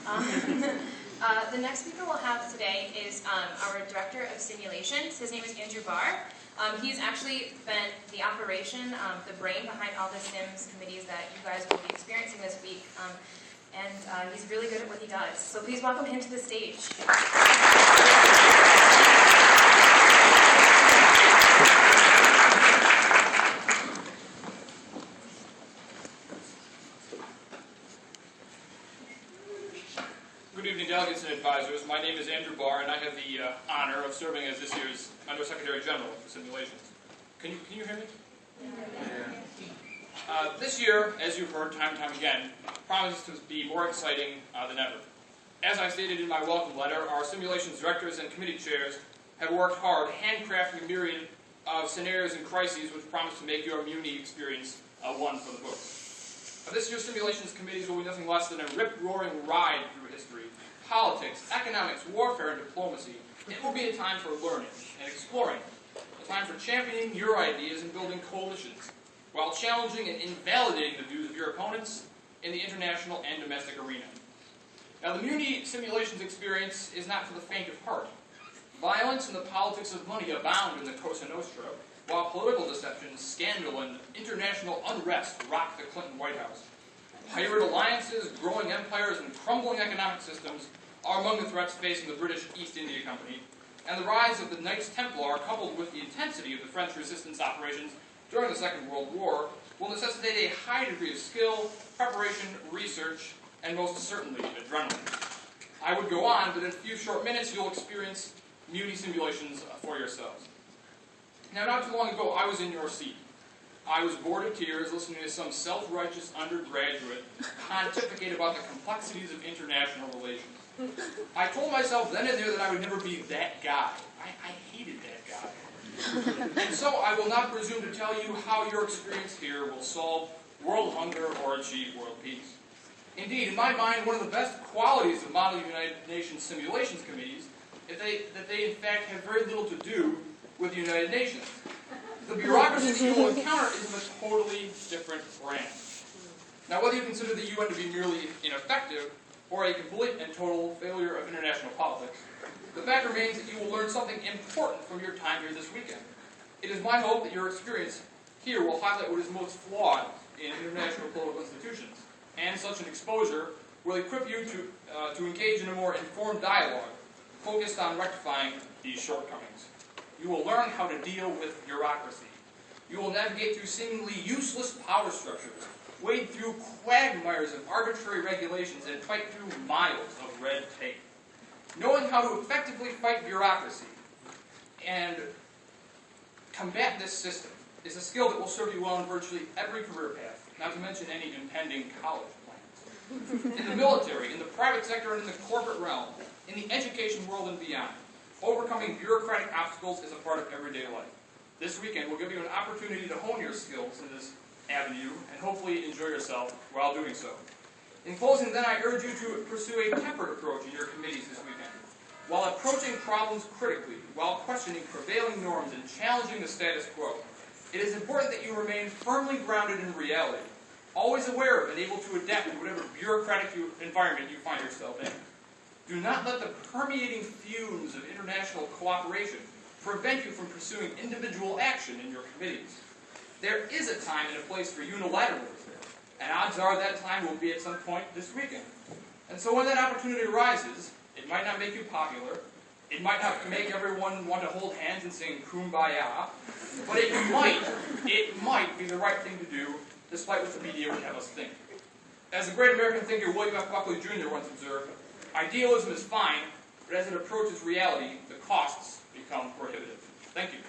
The next speaker we'll have today is our Director of Simulations. His name is Andrew Barr. He's actually been the operation, the brain behind all the Sims committees that you guys will be experiencing this week. And he's really good at what he does. So please welcome him to the stage. Good evening, delegates and advisors. My name is Andrew Barr, and I have the honor of serving as this year's Undersecretary General for Simulations. Can you hear me? Yeah. This year, as you've heard time and time again, promises to be more exciting than ever. As I stated in my welcome letter, our simulations directors and committee chairs have worked hard, handcrafting a myriad of scenarios and crises which promise to make your MUNI experience one for the books. This year's simulations committees will be nothing less than a rip-roaring ride through history, politics, economics, warfare, and diplomacy. It will be a time for learning and exploring, a time for championing your ideas and building coalitions, while challenging and invalidating the views of your opponents in the international and domestic arena. Now, the MUNI simulations experience is not for the faint of heart. Violence and the politics of money abound in the Cosa Nostra, while political deception, scandal, and international unrest rock the Clinton White House. Pirate alliances, growing empires, and crumbling economic systems are among the threats facing the British East India Company, and the rise of the Knights Templar, coupled with the intensity of the French resistance operations during the Second World War, will necessitate a high degree of skill, preparation, research, and most certainly adrenaline. I would go on, but in a few short minutes you'll experience MUNI simulations for yourselves. Now, not too long ago, I was in your seat. I was bored of tears listening to some self-righteous undergraduate pontificate about the complexities of international relations. I told myself then and there that I would never be that guy. I hated that guy. And so I will not presume to tell you how your experience here will solve world hunger or achieve world peace. Indeed, in my mind, one of the best qualities of model United Nations simulations committees is that they in fact have very little to do with the United Nations. The bureaucracy that you will encounter is of a totally different brand. Now, whether you consider the UN to be merely ineffective or a complete and total failure of international politics, the fact remains that you will learn something important from your time here this weekend. It is my hope that your experience here will highlight what is most flawed in international political institutions, and such an exposure will equip you to engage in a more informed dialogue focused on rectifying these shortcomings. You will learn how to deal with bureaucracy. You will navigate through seemingly useless power structures, wade through quagmires of arbitrary regulations, and fight through miles of red tape. Knowing how to effectively fight bureaucracy and combat this system is a skill that will serve you well in virtually every career path, not to mention any impending college plans. In the military, in the private sector, and in the corporate realm, in the education world and beyond, overcoming bureaucratic obstacles is a part of everyday life. This weekend will give you an opportunity to hone your skills in this avenue and hopefully enjoy yourself while doing so. In closing, then, I urge you to pursue a tempered approach in your committees this weekend. While approaching problems critically, while questioning prevailing norms and challenging the status quo, it is important that you remain firmly grounded in reality, always aware of and able to adapt to whatever bureaucratic environment you find yourself in. Do not let the permeating fumes of international cooperation prevent you from pursuing individual action in your committees. There is a time and a place for unilateralism, and odds are that time will be at some point this weekend. And so when that opportunity arises, it might not make you popular, it might not make everyone want to hold hands and sing Kumbaya, but it might be the right thing to do, despite what the media would have us think. As the great American thinker William F. Buckley Jr. once observed, idealism is fine, but as it approaches reality, the costs become prohibitive. Thank you.